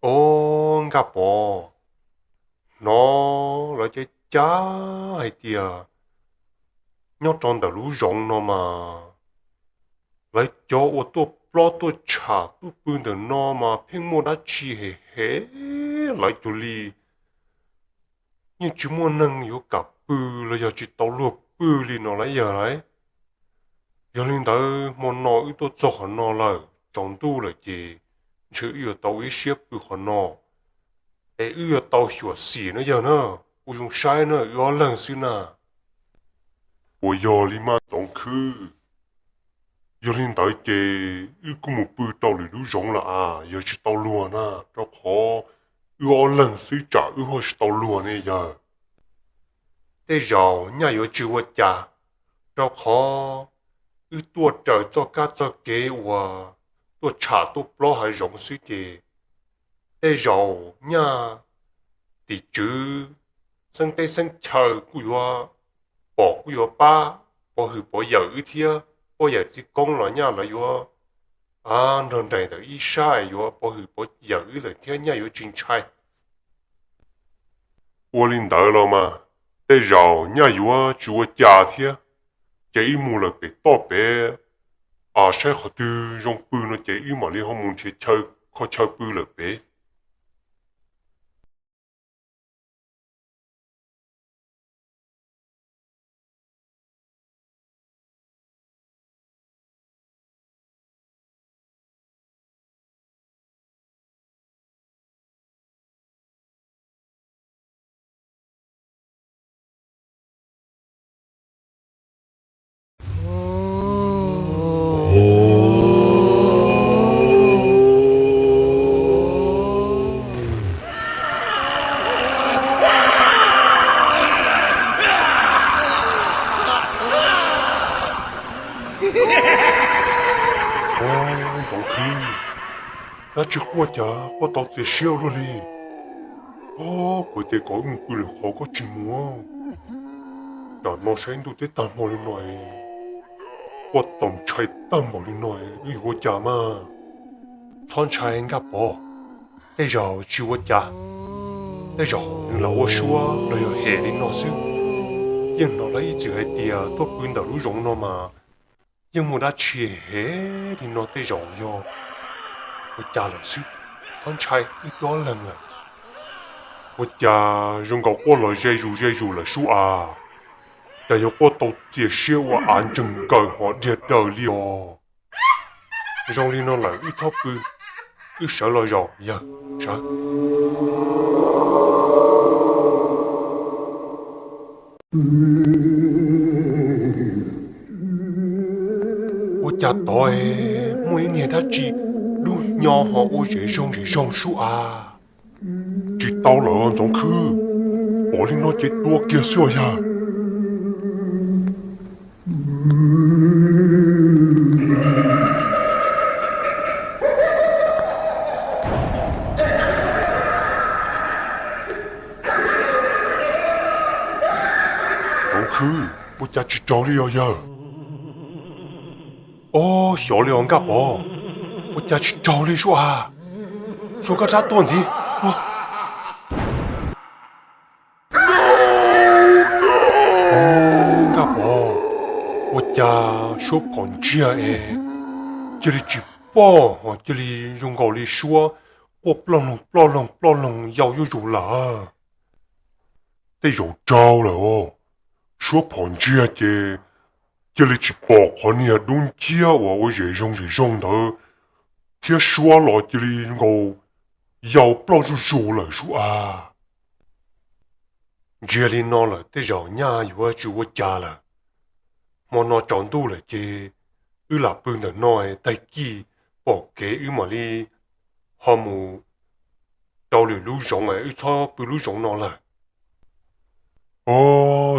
ô gặp bò nó là cái chá hay tià nhóc tròn đầu lú rộng nó mà lấy cho ô tô lo tô trả tô bưng được nó mà phim mua đã chi hề hế lấy cho li nhưng chúng mua nâng yếu cả bư là giờ chỉ tàu luộc bư li nó lấy giờ đấy giờ lên tới món nó ít tô cho họ nó là trong tu là gì chứ yếu tàu ít xếp bư họ nó ấy yếu tàu hiểu xỉ nữa giờ nữa u dùng sai nữa yếu lần xí nè ôi giờ li mà tổng khứ giờ lên tới chị yếu có một bư tàu lì lú rộng là giờ chỉ tàu luôn à cho khó yếu lần xí trả yếu hơi tàu luôn này giờ thế giờ nhà yếu chịu vật trả cho khó ư tua trời cho cá cho kế và tua trả tua lo hay rộng suy thì tê rồi nha thì chứ sân tê sân chờ của yo bỏ của yo ba bỏ hư bỏ giờ ư thia bỏ giờ chỉ công là nha là yo nên này là ý sai yo bỏ hư bỏ giờ ư là thia nha yo chính trai我领导了嘛，得绕人家有做家庭，这一幕了被打败，谁好多用搬了这一幕里好蒙去抽，靠抽搬了呗。哦，总可以，那这国家我到最少了哩。佢哋講唔過嚟學個字幕，但我想到啲淡薄嚟耐，我當菜淡薄嚟耐，如果家嘛，餐菜應該薄，你就住我家，你就你留我說，你又下你攞少，因落嚟就係啲都半頭都用咯嘛，因冇得切你攞啲用咗，我家嚟少，餐菜你多冷啊！我家用个过来热入了说但有我都介绍我安整个好热到了，让你那来一操不，一手来绕呀，啥？我家多每年他只路鸟好我热上说知道了总去，我令我这多介绍呀。我家去找你呀！哦，小两个宝，我家去找你说说个啥段子？哦，个宝，我家说讲起这里只包，这里用高里说，我不能要有了，得有招了哦。说旁支这里只包括你东家我热上头，这说了这里我要不就说了说这里闹了得绕伢有就我家了，莫闹长多了这，là bưng的nói tay kia bỏ kế mà đi họ mù đau lưỡi lú rộng ấy cho bự lú rộng nó là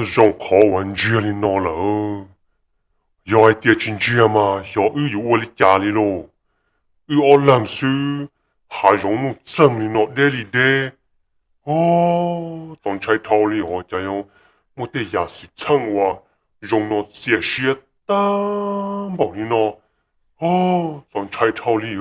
rộng khó vấn chia lên nó là giờ ai tiệt chính chia mà giờ yếu ở nhà đi lô ở làm sư hai rộng một trăm lên nó để đi để tổng chạy thao đi họ chạy nhau một cái giả sử chăng wa rộng nó xia xia ta bảo đi nó tổng chạy thao đi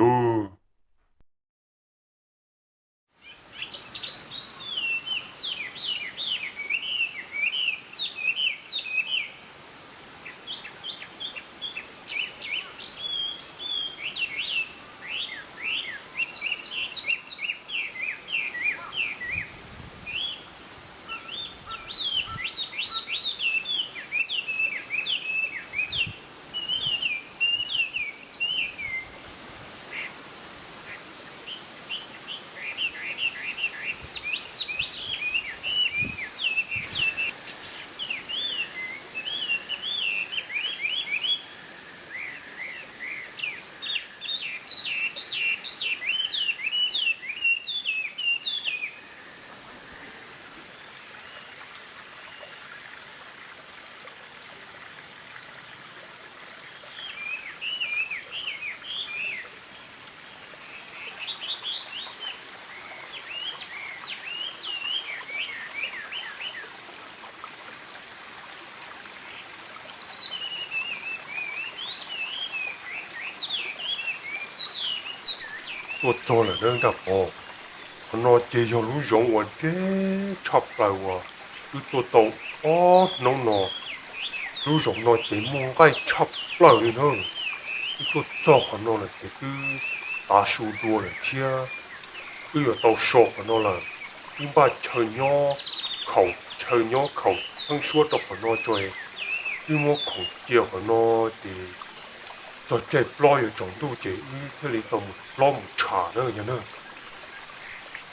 ตัวโจเลยเรื่องกับพอคนนอเจียรู้ยงว่าเจ๊ชอบเปล่าวะคือตัวโตอ๋อน้องนอรู้ยงนอเจียมองใกล้ชอบเปล่าเลยเนอะคือตัวโจคนนอเลยเจ๊คือตาชูดัวเลยเทียคืออย่าตัวโชคนนอเลยยิ่งบ้าเชยย่อเขาเชยย่อเขาทั้งชั่วตัวคนนอจอยยิ่งว่าของเจียวคนนอเจี giờ chạy lo ở trong đâu chạy thế này tao một lo một trả nữa vậy nữa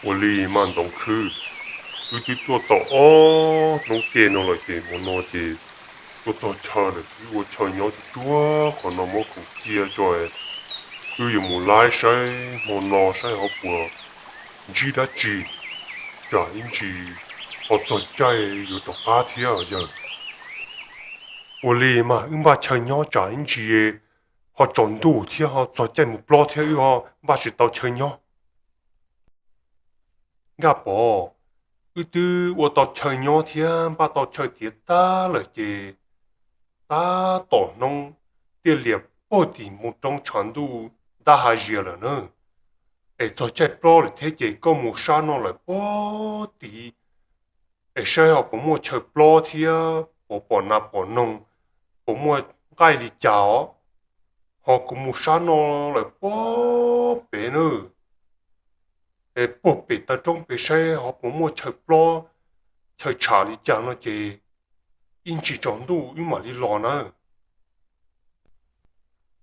我哩慢种去，有啲多到哦，弄电脑来嘅，我拿嘅，我做车的，我车鸟就多，可能冇空接在，佢又冇拉晒，冇拿晒好過，知得知，就因知，我做ใจ有到家庭啊樣，我哩嘛，因把車鳥就因知。họ chọn đủ thì họ chọn chạy một lọ theo họ mà chỉ tàu chơi nhau gặp bỏ ư tư ở tàu chơi nhau thì ba tàu chơi thì ta là gì ta tàu nông tiền liệp bỏ đi một trong chọn đủ ta hay gì là nữa để cho chạy lọ là thế gì có một sao nó lại bỏ đi để sao họ cũng mua chơi lọ thì bỏ nạp bỏ nông cũng mua cái đi cháo họ cũng muốn sáng nó là bó bể nữa để bó bể ta trong bể xe họ cũng muốn chơi bó chơi trả đi chẳng nó chỉ in chỉ chọn đủ in mà đi lò nữa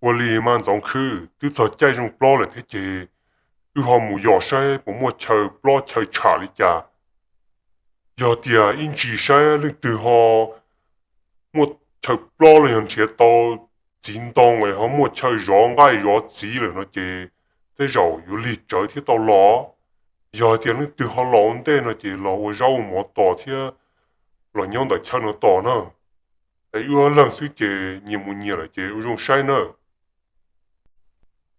我哩蛮总去，都在这种包了，他姐，有好木药些，不莫吃包吃茶的家，有点啊，因只些你对好，莫吃包了样子到。剪當嘅可冇出咗挨咗紙嚟咯嘅，啲肉要裂咗啲到攞，有啲你對下浪啲咯嘅攞個肉冇多啲，攞樣嚟出咗多呢，誒要冷水嘅熱冇熱嚟嘅，用晒呢。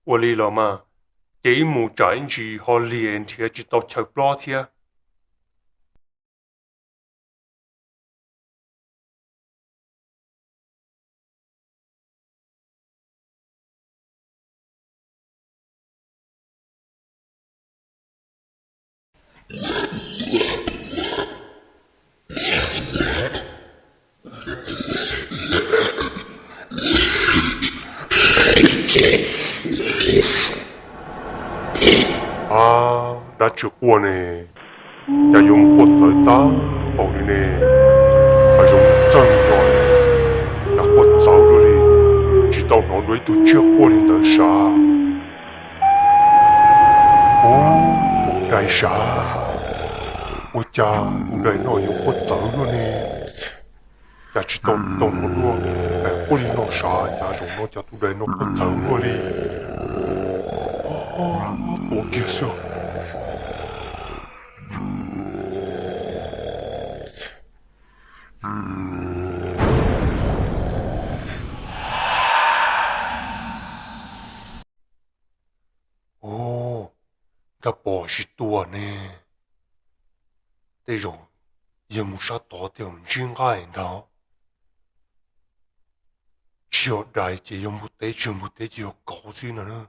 我嚟了嘛，幾冇賺住可連條直到出不條。đã chưa qua nè, đã dùng quật tới ta bảo đi nè, đã dùng chân rồi, đã quật sáu rồi đi, chỉ tao nói với tôi chưa qua đến tới xa, một cái xa, ôi cha, đây nói dùng quật sáu rồi nè, cha chỉ tao tao nói luôn, qua đến nó xa, cha dùng nó cha tôi đây nó quật sáu rồi đi, tôi kia sao? Gặp bỏ chỉ tua nè, đây rồi, giờ muốn sát tỏ theo mình chuyên gai đó, chiều đại chỉ dùng một tế trường một tế chiều có gì nữa,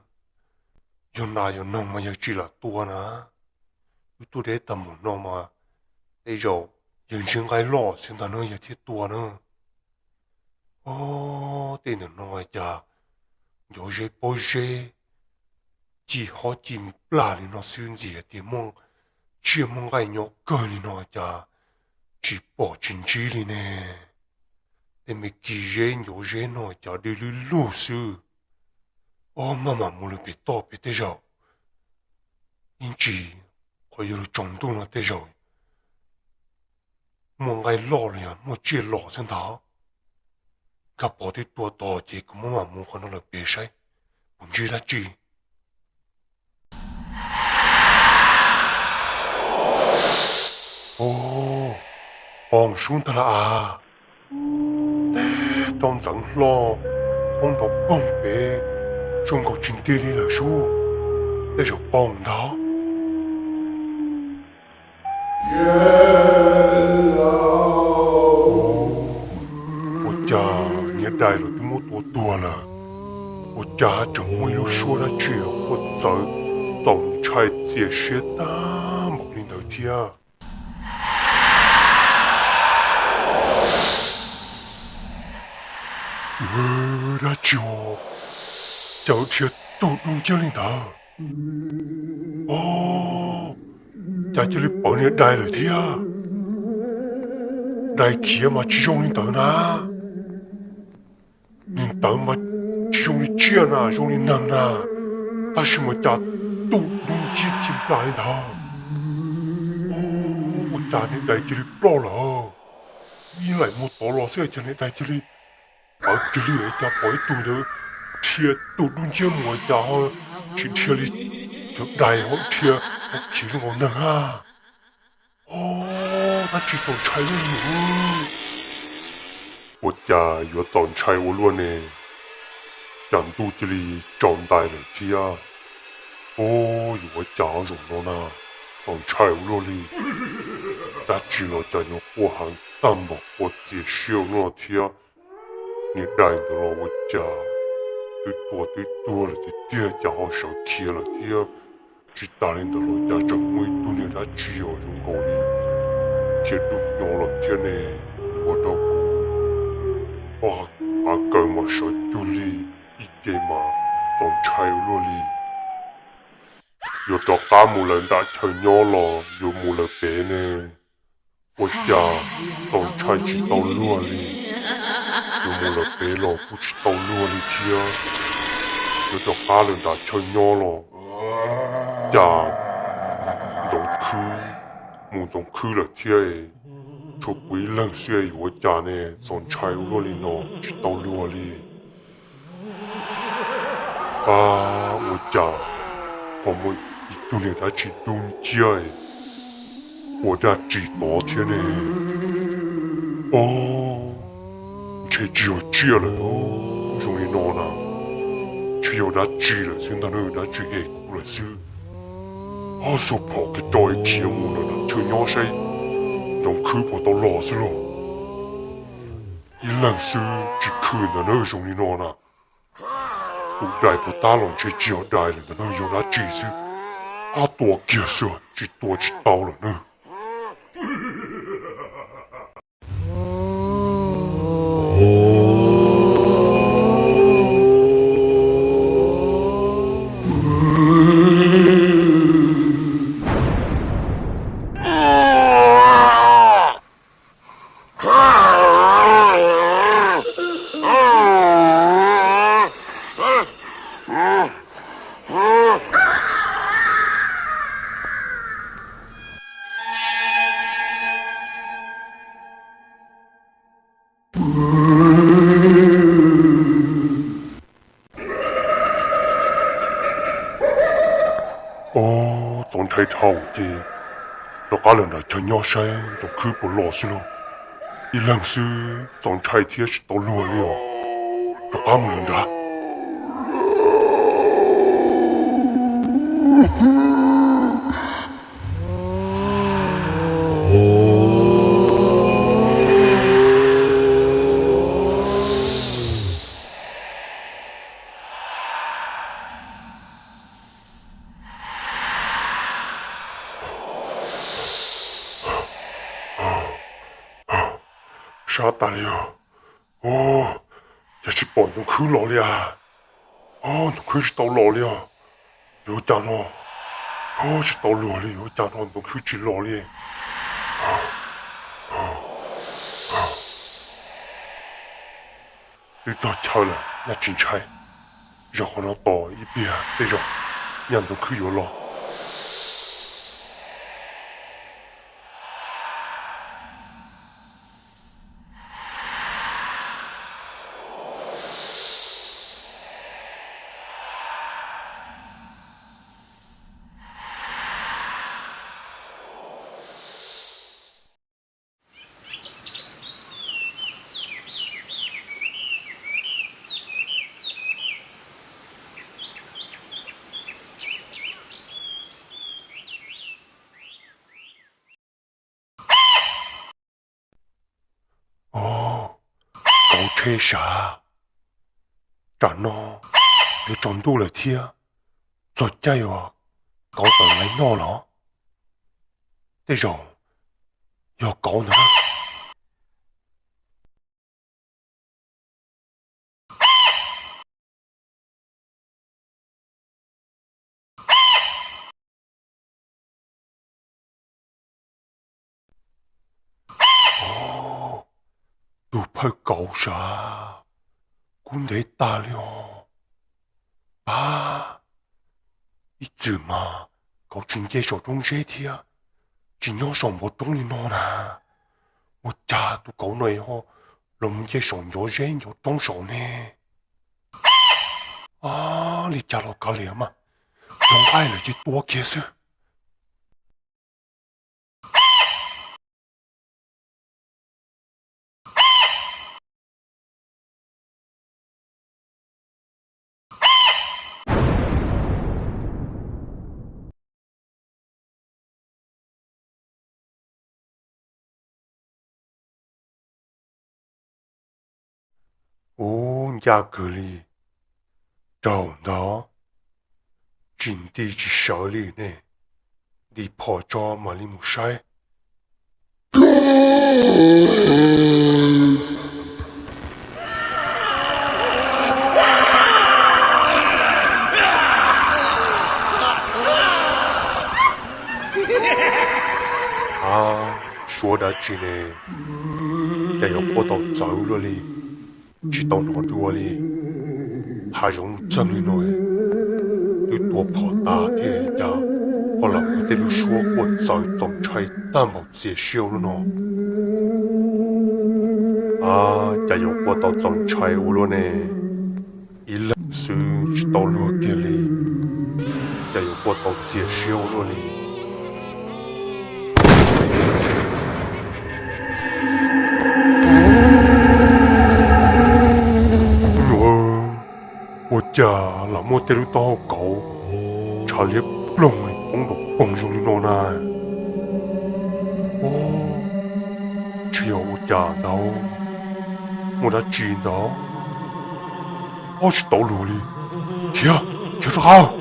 giờ này giờ nông mà giờ chỉ là tua nè, tôi để tầm một nông mà, đây rồi, giờ chuyên gai lọ xin ta nữa giờ thiết tua nữa, đây là nói chả, giờ dễ bôi dễ. Chỉ họ chỉ là đi nó xuyên gì thì mong chỉ mong cái nhóc cơ đi nó chả chỉ bỏ chính trị đi nè để mấy kỳ dễ nhóc dễ nó chả đi lưu sư mà mua được bị to bị thế rồi nhưng chỉ có yêu trồng tu nó thế rồi mong cái lo này mua chia lo xem tháo gặp bỏ thì tua to chỉ cũng mà mua con nó là bị sai cũng chỉ là chỉ bong xuống ta là tông dẫn lo ông đó bong bể trong cuộc chiến đi là số để rồi bong đó ôi cha nhớ đại rồi cái mốt tua là ôi cha chẳng mấy lúc xua đã chịu ôi sợ giàu 菜解释的木林头天。那就天都弄这里头。哦，在这里帮你带了天，带钱嘛只用你头呢，你头嘛只用你钱啊，用你能啊，但是我家都弄这进来的。哦，我家你在这里不了，你来我到了所以家你在这里，把这里一家把一堆的铁都弄这么家伙，去铁里就来我铁，我其实我能啊。哦，那这种菜了呢？我家有种菜我乱呢，想肚子里长大了天啊！哦，我家容了呢，种菜我乱哩，但只了家有火行淡薄，我接受了天，你来到了我家，对多了，就爹家好受气了天，只答应到了家正为多年他只有用够哩，这都用了天呢，我照顾，哇，阿哥嘛说就哩，一件嘛种菜了哩。有找家木人打成鸟了，有木了别呢。我家种菜去到路里，有木了别了，不去到路里去啊。有找家人打成鸟了，家种木种去了天诶，出鬼冷水我家呢，种菜路里喏，去到路里。啊，我家我们一多年他去东家诶。我家几多天呢？哦，这只有这了哦，容易闹呢。只有那这了，现在呢，那这也过了是。我说跑个找一天我了呢，这鸟谁？用口跑到老死了。一冷是只可能呢，容易闹呢。都带不大了，这只要带了，那有那这是，啊多结实，只多知道了呢。哦，总太吵的，这家人来听鸟声，总去不老实了。一冷是总太天是到落了，这家没人的。啥大了？哦，这是帮侬去老了。哦，侬可是到老了，有家了。哦，是到老了，有家了，侬去吃老了。你早巧了，那真菜，然后呢到一边，对着，让侬去有了。哦，搞车啥？站咯，你撞到了天，再加油，搞到来闹了，这种要搞呢。哦，都怕搞啥？管得大了啊！一直嘛，搞真嘅小东西啲啊，真要上不动你喏啦。我家都搞那后，龙嘅上有人有动手呢。啊，你家老搞了嘛？用爱了就多解释。哦，亚克力，找到真地之手里呢，你破咗嘛？你冇晒。啊，说得起呢，这要过到走了哩，知道哪多哩，还用真哩喏，都多跑大天呀，后来我哋都说过走总吹，但冇接受了喏。啊，这要过到总吹了呢，一冷水是到落嘅哩，这要过到接受了哩。我家那么得了到高，查理弄来蹦到蹦上的那呢。哦，只要我家到，我的知道，我是到路里，天啊，天是好。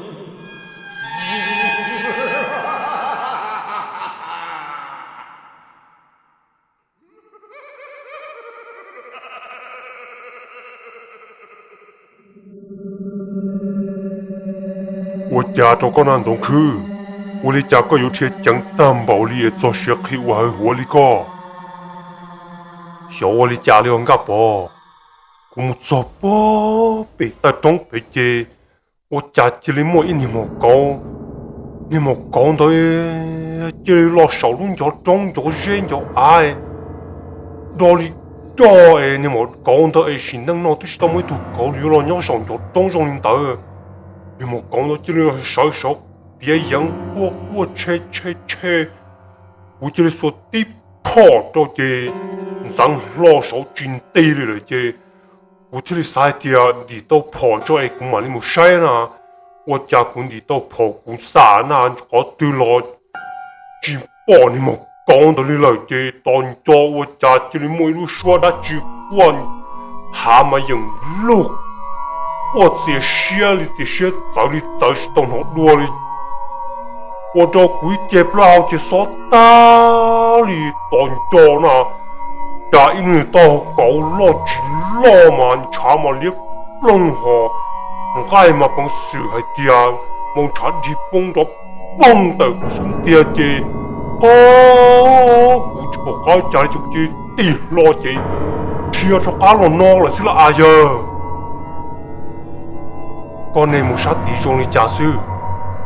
我家这个那种去，我的家个有天讲担保里做些去我还活里个，小我的家里个包，我们做包被打中被接，我家这里么一年么讲，你么讲到这里老少人要中要人要爱，哪里这你么讲到是能那都是他们都考虑了，要上要中上领导。你莫讲到这里少少，别人过切，我这里说的破到这，让老少真对了这，我这里晒的啊，你都破咗一公嘛，你冇晒啦，我家管你都破公晒啦，我对了，真破你莫讲到你来这，当作我家这里每路说的只管，还没用路。我这些里这些早里早是动好多哩，我这鬼接不了这所大里当家呢，家因为到搞老起老嘛，查嘛你弄好，爱嘛帮事还爹，忙查你帮到帮到son爹这，哦，我这个家家就这地老这，天说家老闹了是了哎呀。con này một sát tí trong đi trả sư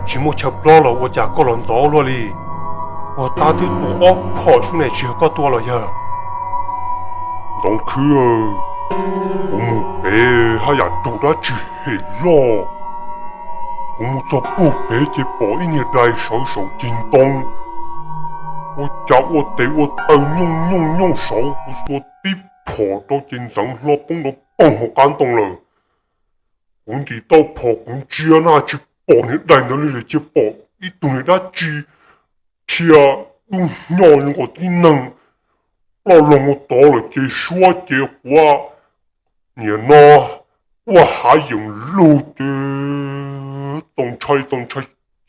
chỉ một chập lo là tôi trả có lần gió luôn đi tôi ta thứ tổ óc khỏi xuống này chỉ có tua là giờ giống cứ tôi một bé hay là chủ đã chỉ hết lo tôi một số bố bé chỉ bỏ ý nghĩa đại sầu chính tông tôi trả tôi để tôi tao nhung sầu tôi số tiếp bỏ đó chính sáng lo bông đó bông học cán tông rồi我哋到破公知啊，那去破你来那里来去破，一度你那知，吃啊，用鸟我的能，老让我到了这说这话，你呢，我还用路的，总猜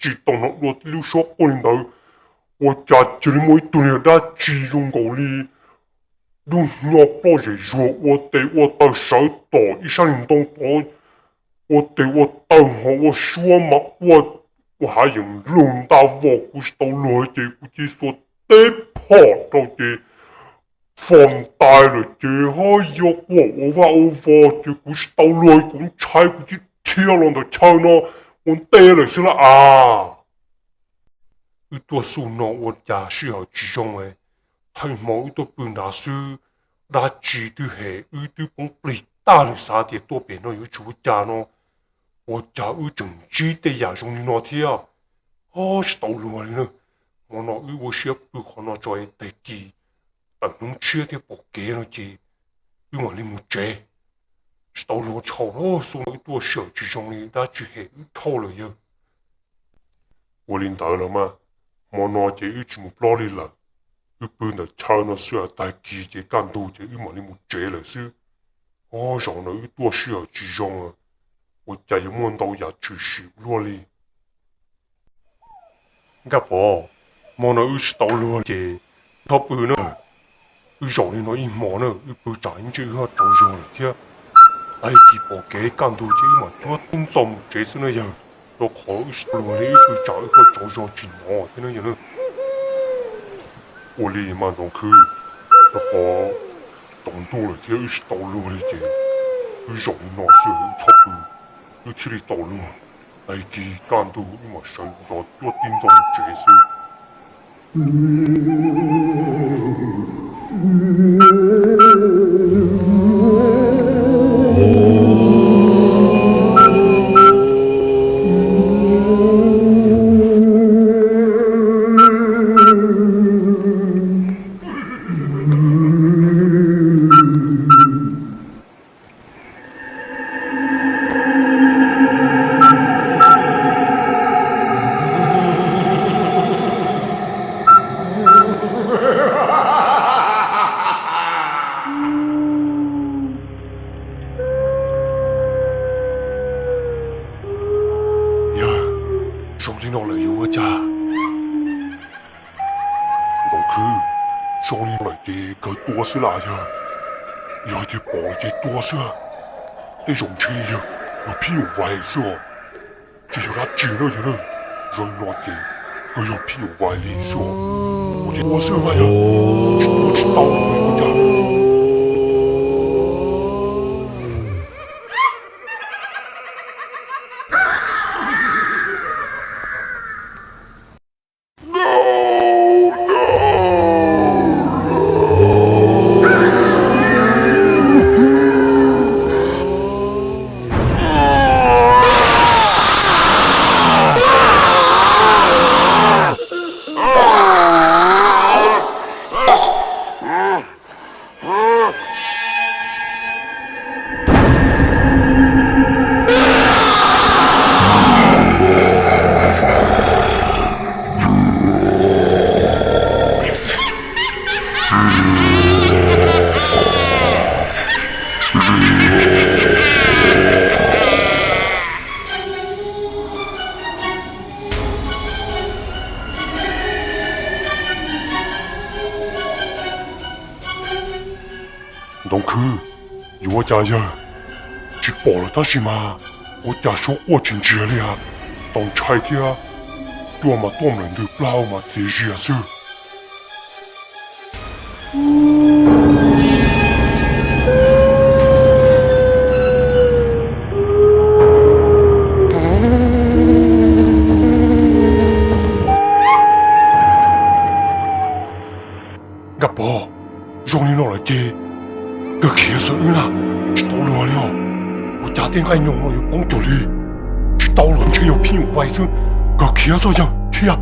只当那我留下过领导，我家这里每顿的那只用够哩，都要包着说，我到手到一三年当到，我到好我说嘛，我还用弄到我古是到来这古只说得破到这。放大了这下药我这古是到来古菜古只跳浪的菜呢，我得了是了啊！一多数呢，我家需要集中诶，太冇一多半大书，那只都系一多帮你打了啥的多边呢有出家呢，我家有整只的呀兄弟那天啊，是到来呢，我那我学不可能在地基。能吃的不给了的，因为你没吃，是到了炒了送了多小之中的，那只系炒了呀。我领导了嘛，我拿这一直没不拉里了，一般的炒那需要带鸡这干多这，因为你没吃了是，上了一多小之中啊，我再也摸到牙齿是落里。个不，我那是到了的，他不呢。上年那一毛呢，一般咱这个早上来听，哎，几包给干到这嘛，做东上这是那样，都可是落来一般咱一个早上进毛，听那样呢。我立马上去，那好，当多了这是到路的这，上年那时候差不多，一天里到路，哎，几干到一嘛上做东上这是。上年落来有我家，上去上年来的个多少来呀？有的包的多少？那用车呀，有偏有歪是哦，这就他捡了人了，人落的，个有偏有歪的是哦，我的多少嘛呀？我知道我家。龙哥，有我家人，去报了他是吗？我家说我真绝了呀，从拆的啊，多么多人都不好嘛，这日啊是。阿婆，让你拿来接。个气死你啦！去到了了，我家店还用我有帮助你，去到了却又偏有外孙，个气死人，去啊！